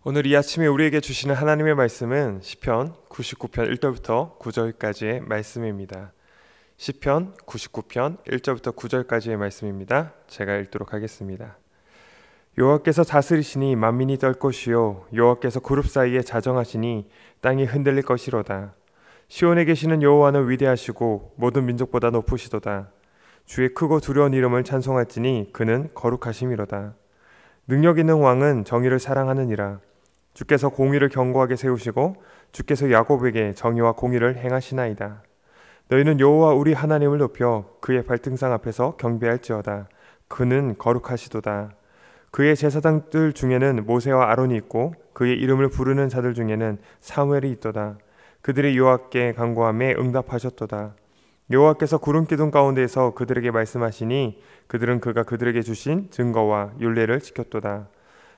오늘 이 아침에 우리에게 주시는 하나님의 말씀은 시편 99편 1절부터 9절까지의 말씀입니다. 시편 99편 1절부터 9절까지의 말씀입니다. 제가 읽도록 하겠습니다. 여호와께서 다스리시니 만민이 떨 것이요 여호와께서 그룹 사이에 자정하시니 땅이 흔들릴 것이로다. 시온에 계시는 여호와는 위대하시고 모든 민족보다 높으시도다. 주의 크고 두려운 이름을 찬송할지니 그는 거룩하심이로다. 능력 있는 왕은 정의를 사랑하느니라. 주께서 공의를 견고하게 세우시고 주께서 야곱에게 정의와 공의를 행하시나이다. 너희는 여호와 우리 하나님을 높여 그의 발등상 앞에서 경배할지어다. 그는 거룩하시도다. 그의 제사장들 중에는 모세와 아론이 있고 그의 이름을 부르는 자들 중에는 사무엘이 있도다. 그들이 여호와께 간구하매 응답하셨도다. 여호와께서 구름 기둥 가운데에서 그들에게 말씀하시니 그들은 그가 그들에게 주신 증거와 율례를 지켰도다.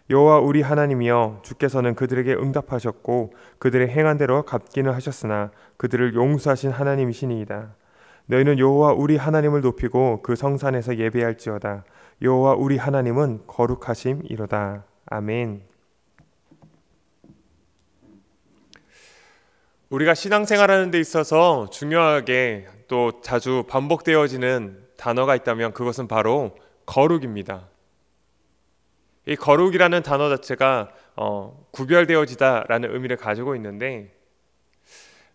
여호와 우리 하나님이여, 주께서는 그들에게 응답하셨고 그들의 행한 대로 갚기는 하셨으나 그들을 용서하신 하나님이시니이다. 너희는 여호와 우리 하나님을 높이고 그 성산에서 예배할지어다. 여호와 우리 하나님은 거룩하심이로다. 아멘. 우리가 신앙생활하는 데 있어서 중요하게 또 자주 반복되어지는 단어가 있다면 그것은 바로 거룩입니다. 이 거룩이라는 단어 자체가 구별되어지다라는 의미를 가지고 있는데,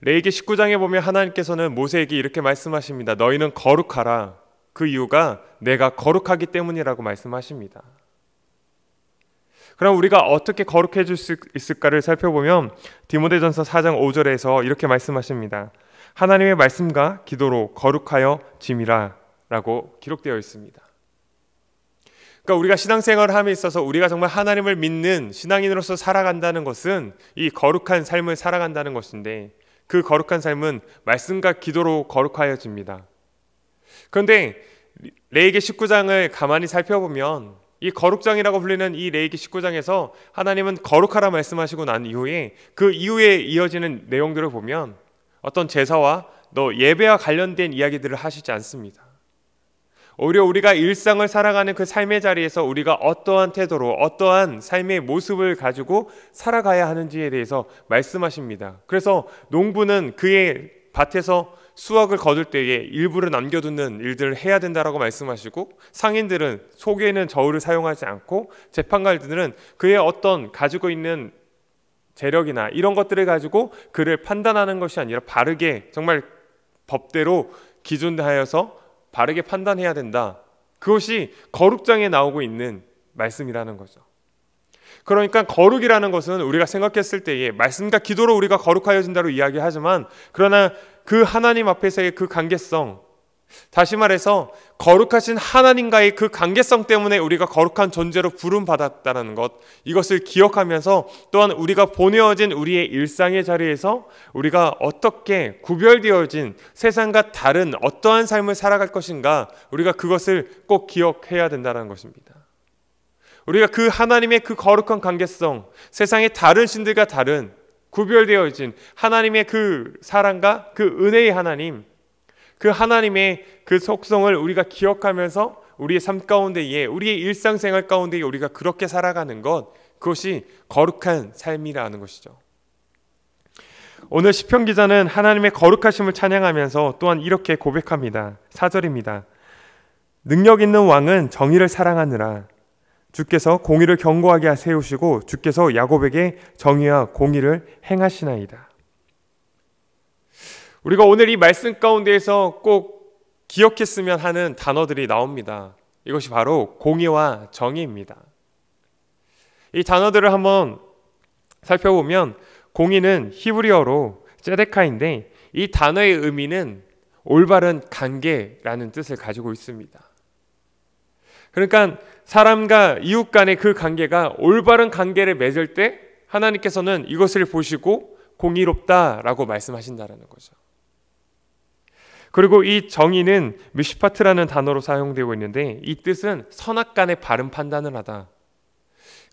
레위기 19장에 보면 하나님께서는 모세에게 이렇게 말씀하십니다. 너희는 거룩하라. 그 이유가 내가 거룩하기 때문이라고 말씀하십니다. 그럼 우리가 어떻게 거룩해질 수 있을까를 살펴보면 디모데전서 4장 5절에서 이렇게 말씀하십니다. 하나님의 말씀과 기도로 거룩하여 짐이라 라고 기록되어 있습니다. 그러니까 우리가 신앙생활을 함에 있어서 우리가 정말 하나님을 믿는 신앙인으로서 살아간다는 것은 이 거룩한 삶을 살아간다는 것인데, 그 거룩한 삶은 말씀과 기도로 거룩하여집니다. 그런데 레위기 19장을 가만히 살펴보면 이 거룩장이라고 불리는 이 레위기 19장에서 하나님은 거룩하라 말씀하시고 난 이후에 그 이후에 이어지는 내용들을 보면 어떤 제사와 예배와 관련된 이야기들을 하시지 않습니다. 오히려 우리가 일상을 살아가는 그 삶의 자리에서 우리가 어떠한 태도로 어떠한 삶의 모습을 가지고 살아가야 하는지에 대해서 말씀하십니다. 그래서 농부는 그의 밭에서 수확을 거둘 때에 일부를 남겨두는 일들을 해야 된다라고 말씀하시고, 상인들은 속에는 저울을 사용하지 않고 재판관들은 그의 어떤 가지고 있는 재력이나 이런 것들을 가지고 그를 판단하는 것이 아니라 바르게 정말 법대로 기준하여서 바르게 판단해야 된다. 그것이 거룩장에 나오고 있는 말씀이라는 거죠. 그러니까 거룩이라는 것은 우리가 생각했을 때에 말씀과 기도로 우리가 거룩하여진다고 이야기하지만, 그러나 그 하나님 앞에서의 그 관계성, 다시 말해서 거룩하신 하나님과의 그 관계성 때문에 우리가 거룩한 존재로 부름받았다는 것, 이것을 기억하면서 또한 우리가 보내어진 우리의 일상의 자리에서 우리가 어떻게 구별되어진 세상과 다른 어떠한 삶을 살아갈 것인가, 우리가 그것을 꼭 기억해야 된다는 것입니다. 우리가 그 하나님의 그 거룩한 관계성, 세상의 다른 신들과 다른 구별되어진 하나님의 그 사랑과 그 은혜의 하나님, 그 하나님의 그 속성을 우리가 기억하면서 우리의 삶 가운데에, 우리의 일상생활 가운데에 우리가 그렇게 살아가는 것, 그것이 거룩한 삶이라는 것이죠. 오늘 시편 기자는 하나님의 거룩하심을 찬양하면서 또한 이렇게 고백합니다. 4절입니다. 능력 있는 왕은 정의를 사랑하느라. 주께서 공의를 견고하게 세우시고 주께서 야곱에게 정의와 공의를 행하시나이다. 우리가 오늘 이 말씀 가운데에서 꼭 기억했으면 하는 단어들이 나옵니다. 이것이 바로 공의와 정의입니다. 이 단어들을 한번 살펴보면, 공의는 히브리어로 ጼ데카인데 이 단어의 의미는 올바른 관계라는 뜻을 가지고 있습니다. 그러니까 사람과 이웃 간의 그 관계가 올바른 관계를 맺을 때 하나님께서는 이것을 보시고 공의롭다라고 말씀하신다는 거죠. 그리고 이 정의는 미슈파트라는 단어로 사용되고 있는데, 이 뜻은 선악간의 바른 판단을 하다.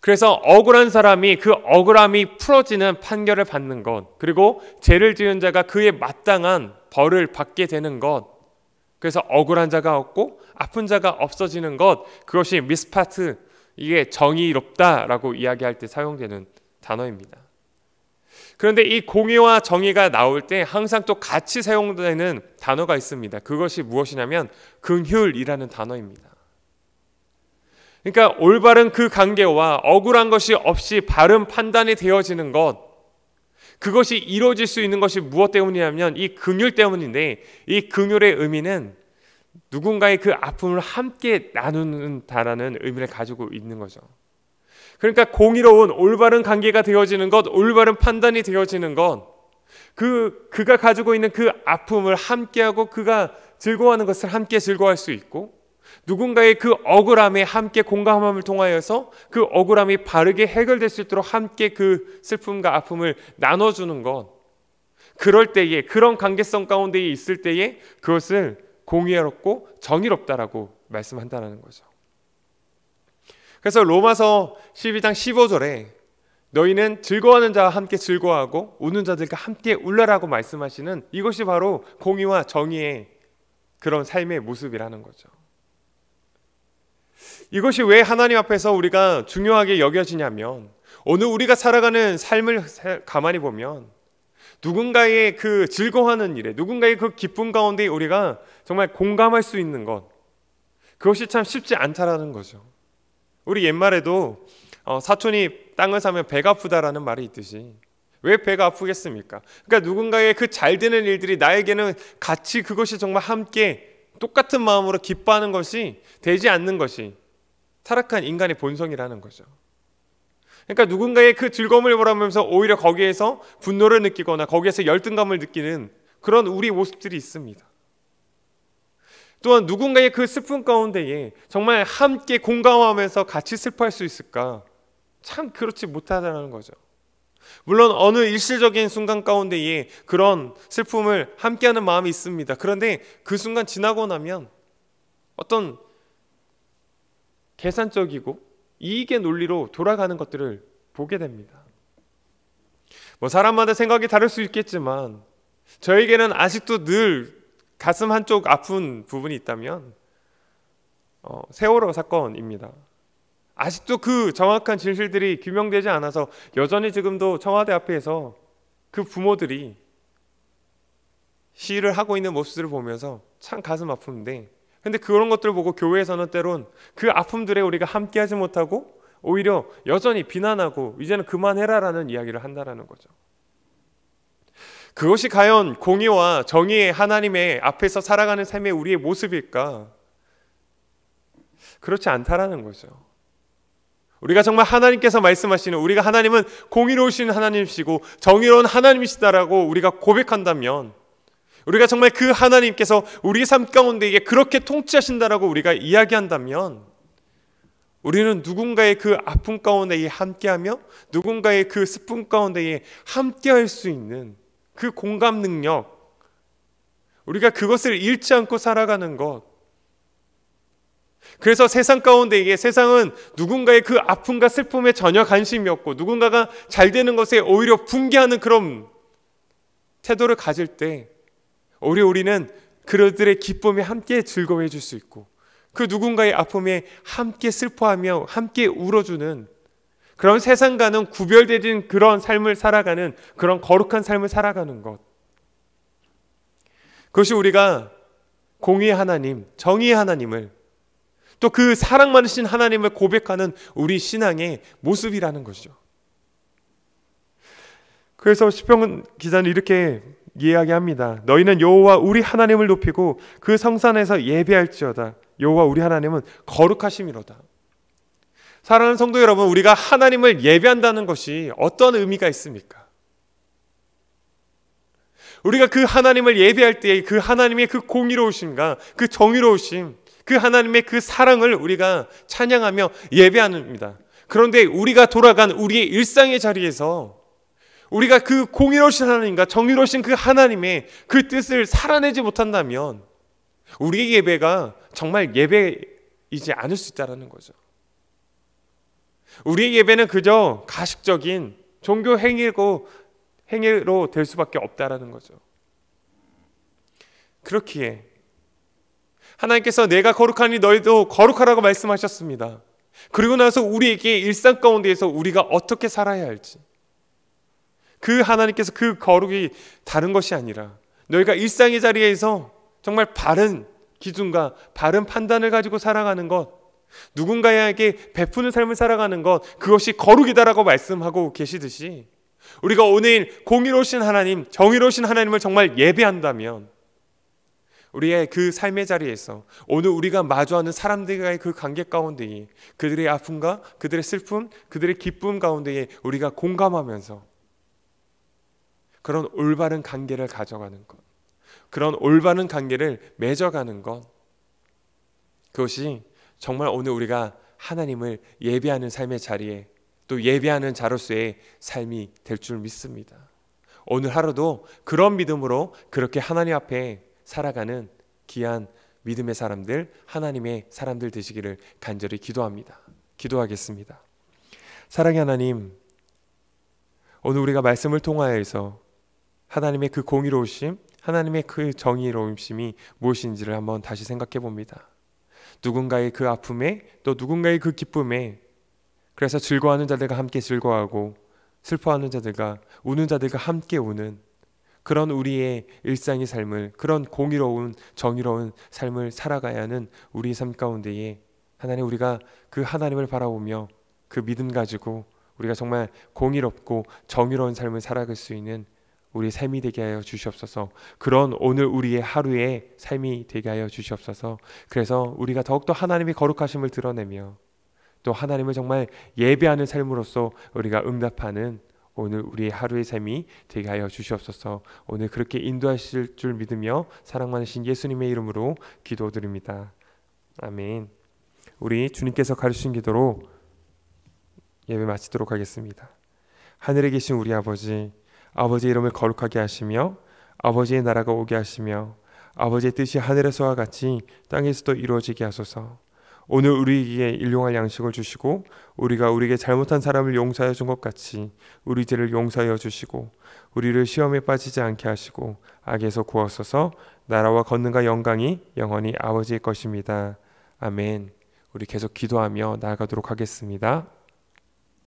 그래서 억울한 사람이 그 억울함이 풀어지는 판결을 받는 것, 그리고 죄를 지은 자가 그에 마땅한 벌을 받게 되는 것, 그래서 억울한 자가 없고 아픈 자가 없어지는 것, 그것이 미스파트, 이게 정의롭다라고 이야기할 때 사용되는 단어입니다. 그런데 이 공의와 정의가 나올 때 항상 또 같이 사용되는 단어가 있습니다. 그것이 무엇이냐면 긍휼이라는 단어입니다. 그러니까 올바른 그 관계와 억울한 것이 없이 바른 판단이 되어지는 것, 그것이 이루어질 수 있는 것이 무엇 때문이냐면 이 긍휼 때문인데, 이 긍휼의 의미는 누군가의 그 아픔을 함께 나누는다라는 의미를 가지고 있는 거죠. 그러니까 공의로운 올바른 관계가 되어지는 것, 올바른 판단이 되어지는 것, 그가 가지고 있는 그 아픔을 함께하고 그가 즐거워하는 것을 함께 즐거워할 수 있고, 누군가의 그 억울함에 함께 공감함을 통하여서 그 억울함이 바르게 해결될 수 있도록 함께 그 슬픔과 아픔을 나눠주는 것, 그럴 때에, 그런 관계성 가운데 있을 때에 그것을 공의롭고 정의롭다라고 말씀한다는 거죠. 그래서 로마서 12장 15절에 너희는 즐거워하는 자와 함께 즐거워하고 우는 자들과 함께 울라라고 말씀하시는 이것이 바로 공의와 정의의 그런 삶의 모습이라는 거죠. 이것이 왜 하나님 앞에서 우리가 중요하게 여겨지냐면, 오늘 우리가 살아가는 삶을 가만히 보면 누군가의 그 즐거워하는 일에, 누군가의 그 기쁨 가운데 우리가 정말 공감할 수 있는 것, 그것이 참 쉽지 않다라는 거죠. 우리 옛말에도 사촌이 땅을 사면 배가 아프다라는 말이 있듯이, 왜 배가 아프겠습니까? 그러니까 누군가의 그 잘 되는 일들이 나에게는 같이 그것이 정말 함께 똑같은 마음으로 기뻐하는 것이 되지 않는 것이 타락한 인간의 본성이라는 거죠. 그러니까 누군가의 그 즐거움을 보라면서 오히려 거기에서 분노를 느끼거나 거기에서 열등감을 느끼는 그런 우리 모습들이 있습니다. 또한 누군가의 그 슬픔 가운데에 정말 함께 공감하면서 같이 슬퍼할 수 있을까? 참 그렇지 못하다는 거죠. 물론 어느 일시적인 순간 가운데에 그런 슬픔을 함께하는 마음이 있습니다. 그런데 그 순간 지나고 나면 어떤 계산적이고 이익의 논리로 돌아가는 것들을 보게 됩니다. 사람마다 생각이 다를 수 있겠지만 저에게는 아직도 늘 가슴 한쪽 아픈 부분이 있다면 세월호 사건입니다. 아직도 그 정확한 진실들이 규명되지 않아서 여전히 지금도 청와대 앞에서 그 부모들이 시위를 하고 있는 모습들을 보면서 참 가슴 아픈데, 근데 그런 것들을 보고 교회에서는 때론 그 아픔들에 우리가 함께하지 못하고 오히려 여전히 비난하고 이제는 그만해라라는 이야기를 한다라는 거죠. 그것이 과연 공의와 정의의 하나님의 앞에서 살아가는 삶의 우리의 모습일까? 그렇지 않다라는 거죠. 우리가 정말 하나님께서 말씀하시는, 우리가 하나님은 공의로우신 하나님이시고 정의로운 하나님이시다라고 우리가 고백한다면, 우리가 정말 그 하나님께서 우리 삶 가운데 그렇게 통치하신다라고 우리가 이야기한다면, 우리는 누군가의 그 아픔 가운데 함께하며 누군가의 그 슬픔 가운데 함께할 수 있는 그 공감 능력, 우리가 그것을 잃지 않고 살아가는 것. 그래서 세상 가운데 세상은 누군가의 그 아픔과 슬픔에 전혀 관심이 없고 누군가가 잘 되는 것에 오히려 붕괴하는 그런 태도를 가질 때 오히려 우리는 그들의 기쁨에 함께 즐거워해 줄 수 있고 그 누군가의 아픔에 함께 슬퍼하며 함께 울어주는 그런 세상과는 구별되진 그런 삶을 살아가는, 그런 거룩한 삶을 살아가는 것, 그것이 우리가 공의의 하나님, 정의의 하나님을, 또 그 사랑 많으신 하나님을 고백하는 우리 신앙의 모습이라는 것이죠. 그래서 시편 기자는 이렇게 이야기합니다. 너희는 여호와 우리 하나님을 높이고 그 성산에서 예배할지어다. 여호와 우리 하나님은 거룩하심이로다. 사랑하는 성도 여러분, 우리가 하나님을 예배한다는 것이 어떤 의미가 있습니까? 우리가 그 하나님을 예배할 때 그 하나님의 그 공의로우심과 그 정의로우심, 그 하나님의 그 사랑을 우리가 찬양하며 예배합니다. 그런데 우리가 돌아간 우리의 일상의 자리에서 우리가 그 공의로우신 하나님과 정의로우신 그 하나님의 그 뜻을 살아내지 못한다면 우리의 예배가 정말 예배이지 않을 수 있다는 거죠. 우리의 예배는 그저 가식적인 종교 행위로 될 수밖에 없다라는 거죠. 그렇기에 하나님께서 내가 거룩하니 너희도 거룩하라고 말씀하셨습니다. 그리고 나서 우리에게 일상 가운데에서 우리가 어떻게 살아야 할지, 그 하나님께서 그 거룩이 다른 것이 아니라 너희가 일상의 자리에서 정말 바른 기준과 바른 판단을 가지고 살아가는 것, 누군가에게 베푸는 삶을 살아가는 것, 그것이 거룩이다라고 말씀하고 계시듯이 우리가 오늘 공의로우신 하나님, 정의로우신 하나님을 정말 예배한다면 우리의 그 삶의 자리에서 오늘 우리가 마주하는 사람들과의 그 관계 가운데에 그들의 아픔과 그들의 슬픔, 그들의 기쁨 가운데에 우리가 공감하면서 그런 올바른 관계를 가져가는 것, 그런 올바른 관계를 맺어가는 것, 그것이 정말 오늘 우리가 하나님을 예배하는 삶의 자리에 또 예배하는 자로서의 삶이 될 줄 믿습니다. 오늘 하루도 그런 믿음으로 그렇게 하나님 앞에 살아가는 귀한 믿음의 사람들, 하나님의 사람들 되시기를 간절히 기도합니다. 기도하겠습니다. 사랑의 하나님, 오늘 우리가 말씀을 통하여서 하나님의 그 공의로우심, 하나님의 그 정의로우심이 무엇인지를 한번 다시 생각해 봅니다. 누군가의 그 아픔에 또 누군가의 그 기쁨에, 그래서 즐거워하는 자들과 함께 즐거워하고 슬퍼하는 자들과 우는 자들과 함께 우는 그런 우리의 일상의 삶을, 그런 공의로운 정의로운 삶을 살아가야 하는 우리 삶 가운데에 하나님, 우리가 그 하나님을 바라보며 그 믿음 가지고 우리가 정말 공의롭고 정의로운 삶을 살아갈 수 있는 우리 삶이 되게 하여 주시옵소서. 그런 오늘 우리의 하루의 삶이 되게 하여 주시옵소서. 그래서 우리가 더욱더 하나님의 거룩하심을 드러내며 또 하나님을 정말 예배하는 삶으로서 우리가 응답하는 오늘 우리의 하루의 삶이 되게 하여 주시옵소서. 오늘 그렇게 인도하실 줄 믿으며 사랑 많으신 예수님의 이름으로 기도드립니다. 아멘. 우리 주님께서 가르치신 기도로 예배 마치도록 하겠습니다. 하늘에 계신 우리 아버지, 아버지의 이름을 거룩하게 하시며 아버지의 나라가 오게 하시며 아버지의 뜻이 하늘에서와 같이 땅에서도 이루어지게 하소서. 오늘 우리에게 일용할 양식을 주시고 우리가 우리에게 잘못한 사람을 용서하여 준 것 같이 우리 죄를 용서하여 주시고 우리를 시험에 빠지지 않게 하시고 악에서 구하소서. 나라와 권능과 영광이 영원히 아버지의 것입니다. 아멘. 우리 계속 기도하며 나아가도록 하겠습니다.